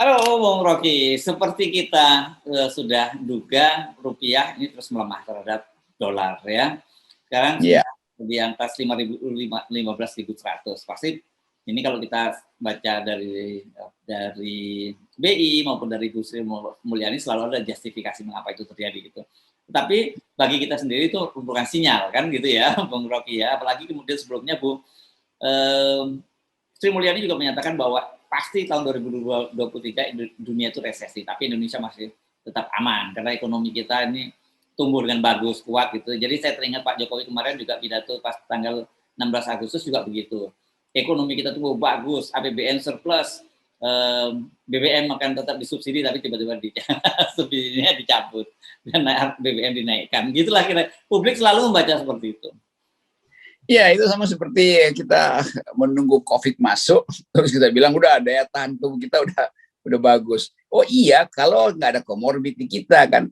Halo Bung Rocky, seperti kita sudah duga rupiah ini terus melemah terhadap dolar ya. Sekarang Iya. sudah di atas 15.100. Pasti ini kalau kita baca dari BI maupun dari Bu Sri Mulyani selalu ada justifikasi mengapa itu terjadi gitu. Tapi bagi kita sendiri itu merupakan sinyal kan gitu ya, Bung Rocky ya. Apalagi kemudian sebelumnya Bu Sri Mulyani juga menyatakan bahwa pasti tahun 2023 dunia itu resesi, tapi Indonesia masih tetap aman karena ekonomi kita ini tumbuh dengan bagus, kuat gitu. Jadi saya teringat Pak Jokowi kemarin juga pidato pas tanggal 16 Agustus juga begitu. Ekonomi kita tumbuh bagus, APBN surplus, BBM akan tetap disubsidi tapi tiba-tiba subsidinya dicabut dan BBM dinaikkan. Gitulah kira publik selalu membaca seperti itu. Ya, itu sama seperti kita menunggu COVID masuk, terus kita bilang udah daya tahan tubuh kita udah bagus. Oh iya, kalau nggak ada komorbid di kita kan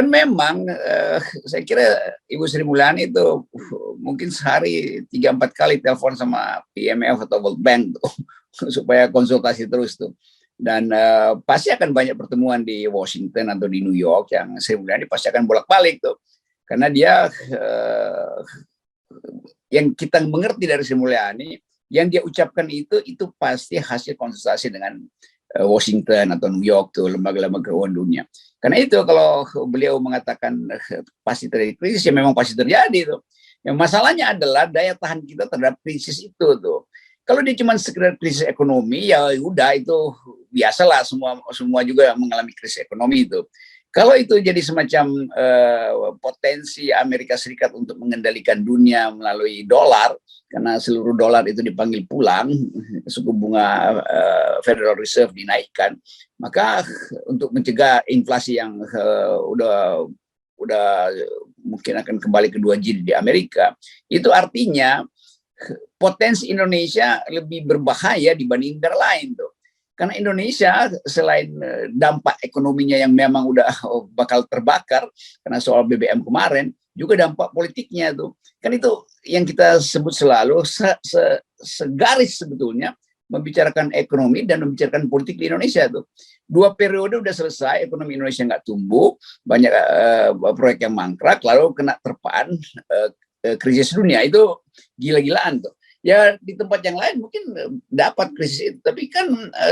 memang saya kira Ibu Sri Mulyani itu mungkin sehari 3-4 kali telepon sama IMF atau World Bank tuh supaya konsultasi terus tuh. Dan pasti akan banyak pertemuan di Washington atau di New York yang Sri Mulyani pasti akan bolak-balik tuh, karena dia yang kita mengerti dari Sri Mulyani, yang dia ucapkan itu pasti hasil konsultasi dengan Washington atau New York tuh, lembaga-lembaga keuangan dunia. Karena itu kalau beliau mengatakan pasti terjadi krisis, ya memang pasti terjadi tuh. Yang masalahnya adalah daya tahan kita terhadap krisis itu tuh. Kalau dia cuma sekedar krisis ekonomi, ya udah itu biasalah, semua juga mengalami krisis ekonomi itu. Kalau itu jadi semacam potensi Amerika Serikat untuk mengendalikan dunia melalui dolar, karena seluruh dolar itu dipanggil pulang, suku bunga Federal Reserve dinaikkan, maka untuk mencegah inflasi yang udah mungkin akan kembali ke 2 digit di Amerika, itu artinya potensi Indonesia lebih berbahaya dibanding negara lain tuh. Karena Indonesia selain dampak ekonominya yang memang udah bakal terbakar karena soal BBM kemarin, juga dampak politiknya tuh. Kan itu yang kita sebut selalu segaris sebetulnya membicarakan ekonomi dan membicarakan politik di Indonesia tuh. 2 periode udah selesai, ekonomi Indonesia nggak tumbuh, banyak proyek yang mangkrak, lalu kena terpaan krisis dunia, itu gila-gilaan tuh. Ya di tempat yang lain mungkin dapat krisis itu, tapi kan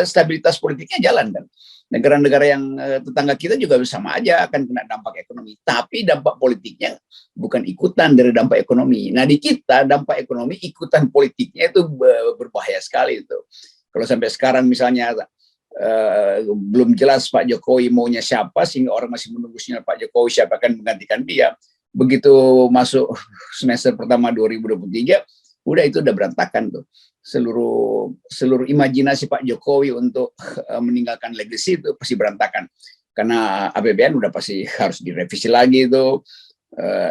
stabilitas politiknya jalan kan. Negara-negara yang tetangga kita juga sama aja akan kena dampak ekonomi, tapi dampak politiknya bukan ikutan dari dampak ekonomi. Nah di kita dampak ekonomi ikutan politiknya itu berbahaya sekali itu. Kalau sampai sekarang misalnya belum jelas Pak Jokowi maunya siapa, sehingga orang masih menunggu sinyal Pak Jokowi siapa akan menggantikan dia. Begitu masuk semester pertama 2023, udah itu udah berantakan tuh. Seluruh imajinasi Pak Jokowi untuk meninggalkan legacy itu pasti berantakan. Karena APBN udah pasti harus direvisi lagi itu.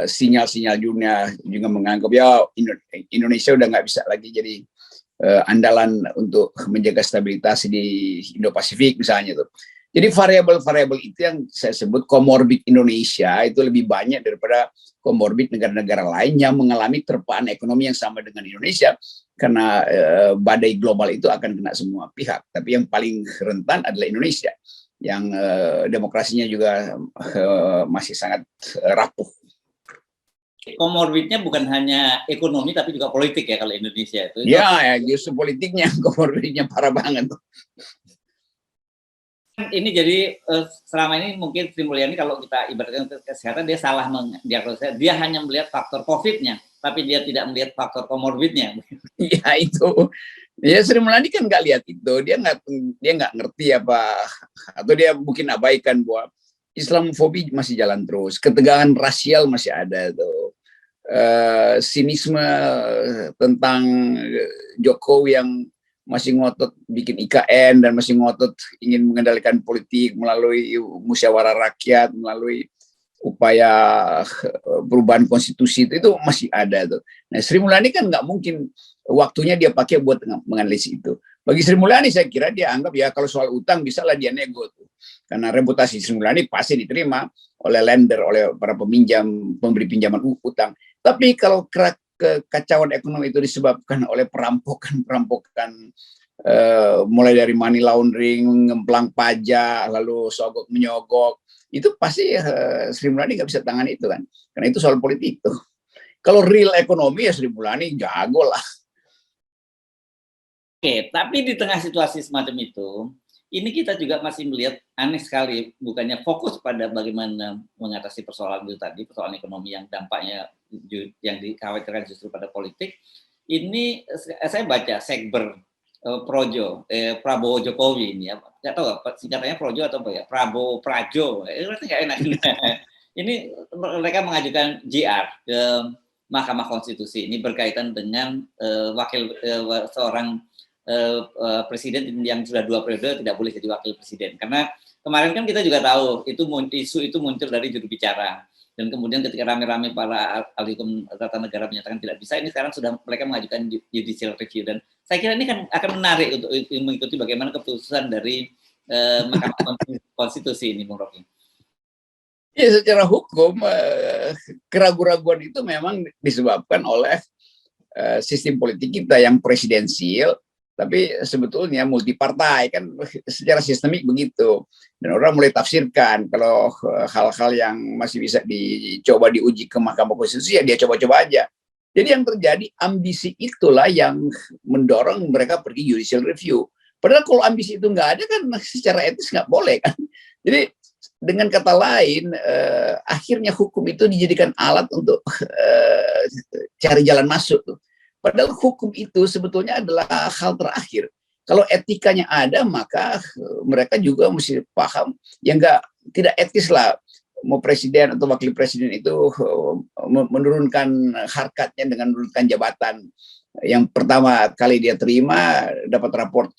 Sinyal-sinyal dunia juga menganggap ya Indonesia udah nggak bisa lagi jadi andalan untuk menjaga stabilitas di Indo-Pasifik misalnya tuh. Jadi variabel-variabel itu yang saya sebut komorbid Indonesia itu lebih banyak daripada komorbid negara-negara lain yang mengalami terpaan ekonomi yang sama dengan Indonesia, karena badai global itu akan kena semua pihak. Tapi yang paling rentan adalah Indonesia yang demokrasinya juga masih sangat rapuh. Komorbidnya bukan hanya ekonomi tapi juga politik ya kalau Indonesia itu. Ya, justru politiknya komorbidnya parah banget tuh. Ini jadi selama ini mungkin Sri Mulyani kalau kita ibaratkan untuk kesehatan dia salah mendiagnosa, dia hanya melihat faktor COVID-nya, tapi dia tidak melihat faktor komorbidnya. Ya itu, ya Sri Mulyani kan nggak lihat itu, dia nggak ngerti apa, atau dia mungkin abaikan bahwa Islamofobi masih jalan terus, ketegangan rasial masih ada tuh, sinisme tentang Jokowi yang masih ngotot bikin IKN dan masih ngotot ingin mengendalikan politik melalui musyawarah rakyat, melalui upaya perubahan konstitusi itu masih ada tuh. Nah Sri Mulyani kan nggak mungkin waktunya dia pakai buat menganalisis itu. Bagi Sri Mulyani saya kira dia anggap ya kalau soal utang bisalah dia nego tuh. Karena reputasi Sri Mulyani pasti diterima oleh lender, oleh para peminjam, pemberi pinjaman utang. Tapi kalau kekacauan ekonomi itu disebabkan oleh perampokan mulai dari money laundering, ngemplang pajak, lalu sogok menyogok, itu pasti Sri Mulyani nggak bisa tangan itu kan, karena itu soal politik tuh. Kalau real ekonomi ya Sri Mulyani jago lah. Oke, tapi di tengah situasi semacam itu, ini kita juga masih melihat aneh sekali, bukannya fokus pada bagaimana mengatasi persoalan itu tadi, persoalan ekonomi yang dampaknya yang dikhawatirkan justru pada politik. Ini saya baca Sekber Projo, Prabowo Jokowi ini ya, nggak tahu apa singkatannya Projo atau apa ya, Prabowo Prajo, berarti nggak enak. Ini mereka mengajukan JR ke Mahkamah Konstitusi, ini berkaitan dengan seorang presiden yang sudah 2 periode tidak boleh jadi wakil presiden, karena kemarin kan kita juga tahu isu itu muncul dari juru bicara, dan kemudian ketika rame-rame para ahli hukum tata negara menyatakan tidak bisa, ini sekarang sudah mereka mengajukan judicial review, dan saya kira ini kan akan menarik untuk mengikuti bagaimana keputusan dari Mahkamah Konstitusi ini, Bung Rocky. Ya, secara hukum keraguan-raguan itu memang disebabkan oleh sistem politik kita yang presidensial, tapi sebetulnya multi partai kan, secara sistemik begitu, dan orang mulai tafsirkan kalau hal-hal yang masih bisa dicoba diuji ke Mahkamah Konstitusi ya dia coba-coba aja. Jadi yang terjadi ambisi itulah yang mendorong mereka pergi judicial review. Padahal kalau ambisi itu nggak ada kan secara etis nggak boleh kan. Jadi dengan kata lain, akhirnya hukum itu dijadikan alat untuk cari jalan masuk tuh. Padahal hukum itu sebetulnya adalah hal terakhir. Kalau etikanya ada, maka mereka juga mesti paham yang tidak etis lah mau presiden atau wakil presiden itu menurunkan harkatnya dengan menurunkan jabatan. Yang pertama kali dia terima dapat raport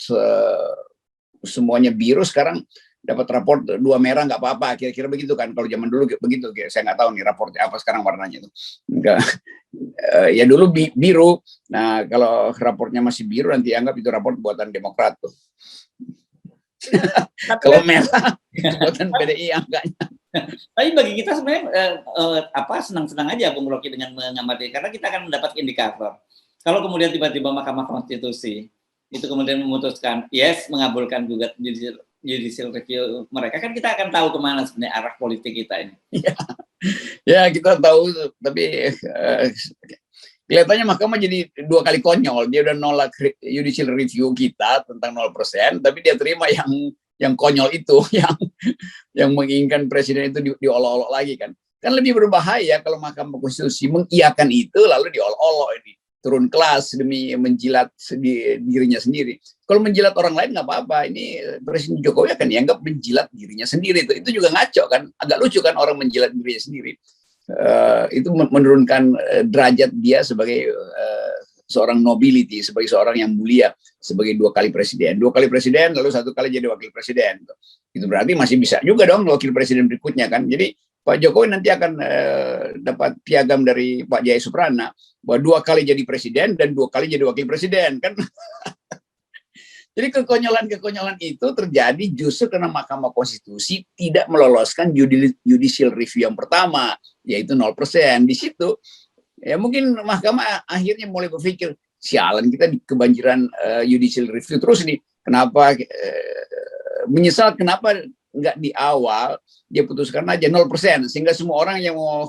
semuanya biru, sekarang dapat raport 2 merah nggak apa-apa, kira-kira begitu kan. Kalau zaman dulu begitu, saya nggak tahu nih raportnya apa sekarang warnanya itu. Enggak. Ya dulu biru. Nah kalau raportnya masih biru nanti anggap itu raport buatan Demokrat tuh. Kalau merah buatan PDI angkanya. Tapi bagi kita sebenarnya senang-senang aja Bung Rocky dengan mengamati, karena kita akan mendapat indikator. Kalau kemudian tiba-tiba Mahkamah Konstitusi itu kemudian memutuskan yes, mengabulkan gugat judicial review mereka, kan kita akan tahu kemana sebenarnya arah politik kita ini. Ya kita tahu, tapi kelihatannya mahkamah jadi 2 kali konyol. Dia udah nolak judicial review kita tentang 0%, tapi dia terima yang konyol itu, yang menginginkan presiden itu diolok-olok lagi kan. Kan lebih berbahaya kalau Mahkamah Konstitusi mengiyakan itu lalu diolok-olok ini. Turun kelas demi menjilat dirinya sendiri. Kalau menjilat orang lain nggak apa-apa. Ini Presiden Jokowi akan dianggap menjilat dirinya sendiri. Itu juga ngaco kan. Agak lucu kan orang menjilat dirinya sendiri. Itu menurunkan derajat dia sebagai seorang nobility, sebagai seorang yang mulia, sebagai 2 kali presiden. 2 kali presiden lalu 1 kali jadi wakil presiden. Itu berarti masih bisa juga dong wakil presiden berikutnya kan. Jadi Pak Jokowi nanti akan dapat piagam dari Pak Jaya Suprana bahwa 2 kali jadi presiden dan 2 kali jadi wakil presiden kan. Jadi kekonyolan itu terjadi justru karena Mahkamah Konstitusi tidak meloloskan judicial review yang pertama, yaitu 0%. Di situ ya mungkin mahkamah akhirnya mulai berpikir, sialan kita kebanjiran judicial review terus nih. Kenapa menyesal kenapa nggak di awal dia putuskan aja 0%, sehingga semua orang yang mau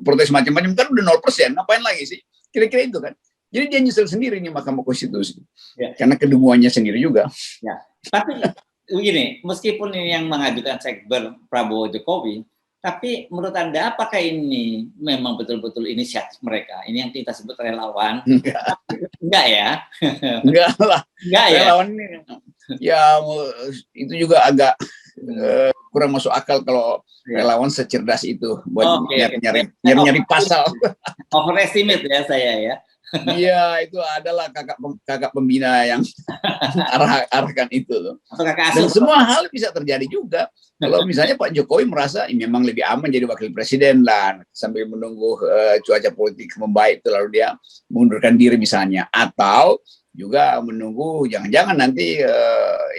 protes macam-macam kan udah 0%, ngapain lagi sih? Kira-kira itu kan. Jadi dia nyesel sendiri nih Mahkamah Konstitusi. Ya. Karena kedunguannya sendiri juga. Ya. Tapi begini, meskipun ini yang mengajukan Sekber Prabowo Jokowi, tapi menurut Anda apakah ini memang betul-betul inisiatif mereka? Ini yang kita sebut relawan? Enggak ya? Enggak lah. Enggak ya? Relawan ini ya itu juga agak kurang masuk akal kalau relawan secerdas itu buat nyari pasal. Overestimate ya saya ya. Iya, itu adalah kakak pembina yang arahkan itu tuh. Dan semua hal bisa terjadi juga. Kalau misalnya Pak Jokowi merasa memang lebih aman jadi wakil presiden lah, sambil menunggu cuaca politik membaik itu lalu dia mengundurkan diri misalnya, atau juga menunggu jangan-jangan nanti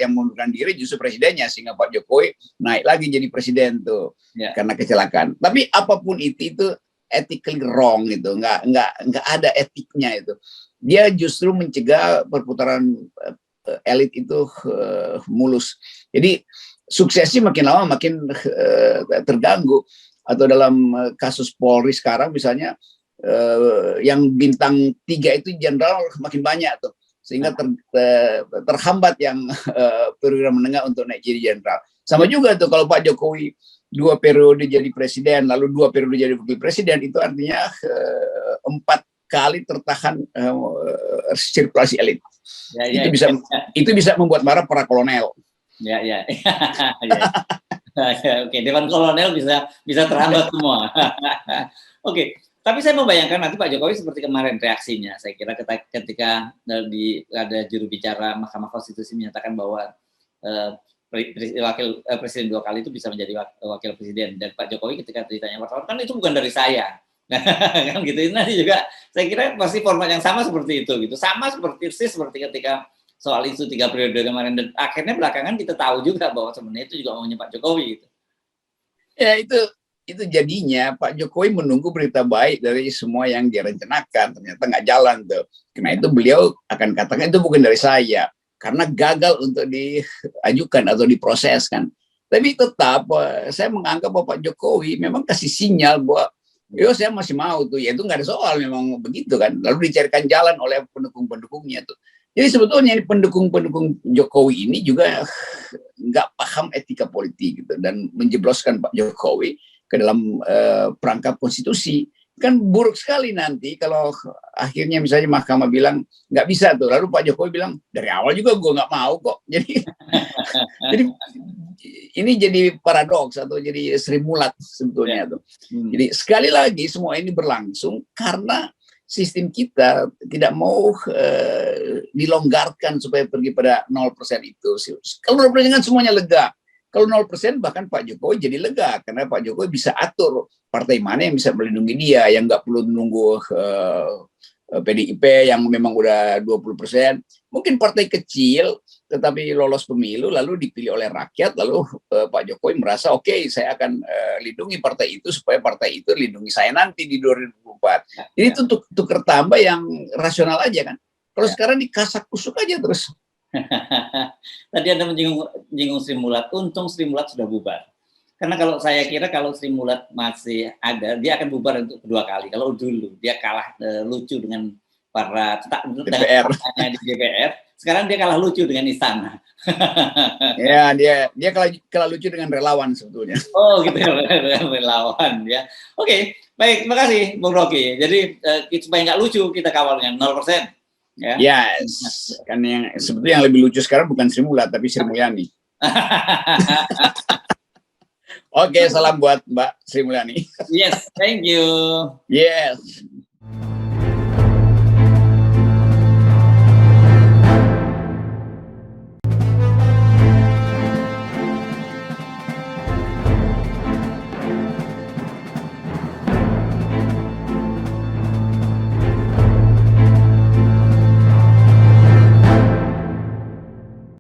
yang mengundurkan diri justru presidennya, sehingga Pak Jokowi naik lagi jadi presiden tuh karena kecelakaan. Tapi apapun itu ethically wrong gitu, nggak ada etiknya itu. Dia justru mencegah perputaran elit itu mulus. Jadi suksesi makin lama makin terganggu. Atau dalam kasus Polri sekarang misalnya yang bintang 3 itu jenderal makin banyak tuh, sehingga terhambat yang perwira menengah untuk naik jadi jenderal. Sama juga tuh kalau Pak Jokowi 2 periode jadi presiden, lalu 2 periode jadi wakil presiden, itu artinya 4 kali tertahan sirkulasi elit. Itu bisa membuat marah para kolonel. Ya. Oke, Dewan Kolonel bisa terhambat semua. Oke, tapi saya membayangkan nanti Pak Jokowi seperti kemarin reaksinya. Saya kira ketika ada juru bicara Mahkamah Konstitusi menyatakan bahwa wakil presiden 2 kali itu bisa menjadi wakil presiden, dan Pak Jokowi ketika ditanya wartawan kan itu bukan dari saya. Kan gitu. Nanti juga saya kira pasti format yang sama seperti itu gitu. Sama seperti ketika soal isu 3 periode kemarin, dan akhirnya belakangan kita tahu juga bahwa sebenarnya itu juga maunya Pak Jokowi gitu. Ya itu jadinya Pak Jokowi menunggu berita baik dari semua yang dia rencanakan, ternyata nggak jalan tuh. Karena itu beliau akan katakan itu bukan dari saya, karena gagal untuk diajukan atau diproseskan. Tapi tetap saya menganggap bahwa Pak Jokowi memang kasih sinyal bahwa yo saya masih mau tuh, ya itu nggak ada soal, memang begitu kan. Lalu dicarikan jalan oleh pendukung-pendukungnya tuh. Jadi sebetulnya pendukung-pendukung Jokowi ini juga nggak paham etika politik gitu, dan menjebloskan Pak Jokowi ke dalam perangkap konstitusi. Kan buruk sekali nanti kalau akhirnya misalnya mahkamah bilang nggak bisa tuh, lalu Pak Jokowi bilang dari awal juga gue nggak mau kok. Jadi ini jadi paradoks atau jadi Sri Mulat sebetulnya tuh. Jadi sekali lagi semua ini berlangsung karena sistem kita tidak mau dilonggarkan supaya pergi pada 0% itu. Kalau 0% kan semuanya lega. Kalau 0% bahkan Pak Jokowi jadi lega, karena Pak Jokowi bisa atur partai mana yang bisa melindungi dia, yang nggak perlu menunggu PDIP yang memang udah 20%. Mungkin partai kecil tetapi lolos pemilu lalu dipilih oleh rakyat, lalu Pak Jokowi merasa oke, saya akan lindungi partai itu supaya partai itu lindungi saya nanti di 2024. Jadi itu tukar tambah yang rasional aja kan. Kalau sekarang dikasak kusuk aja terus. Tadi Anda menyinggung Sri Mulat, untung Sri Mulat sudah bubar. Karena kalau saya kira kalau Sri Mulat masih ada, dia akan bubar untuk kedua kali. Kalau dulu dia kalah lucu dengan para DPR. di DPR, sekarang dia kalah lucu dengan istana. Ya, dia kalah lucu dengan relawan sebetulnya. Oh gitu ya, dengan relawan ya. Oke, baik, terima kasih Bung Rocky. Jadi supaya nggak lucu kita kawal dengan 0%. Ya. Yes, kan yang sebetulnya yang lebih lucu sekarang bukan Sri Mulat tapi Sri Mulyani. Oke, salam buat Mbak Sri Mulyani. Yes, thank you. Yes.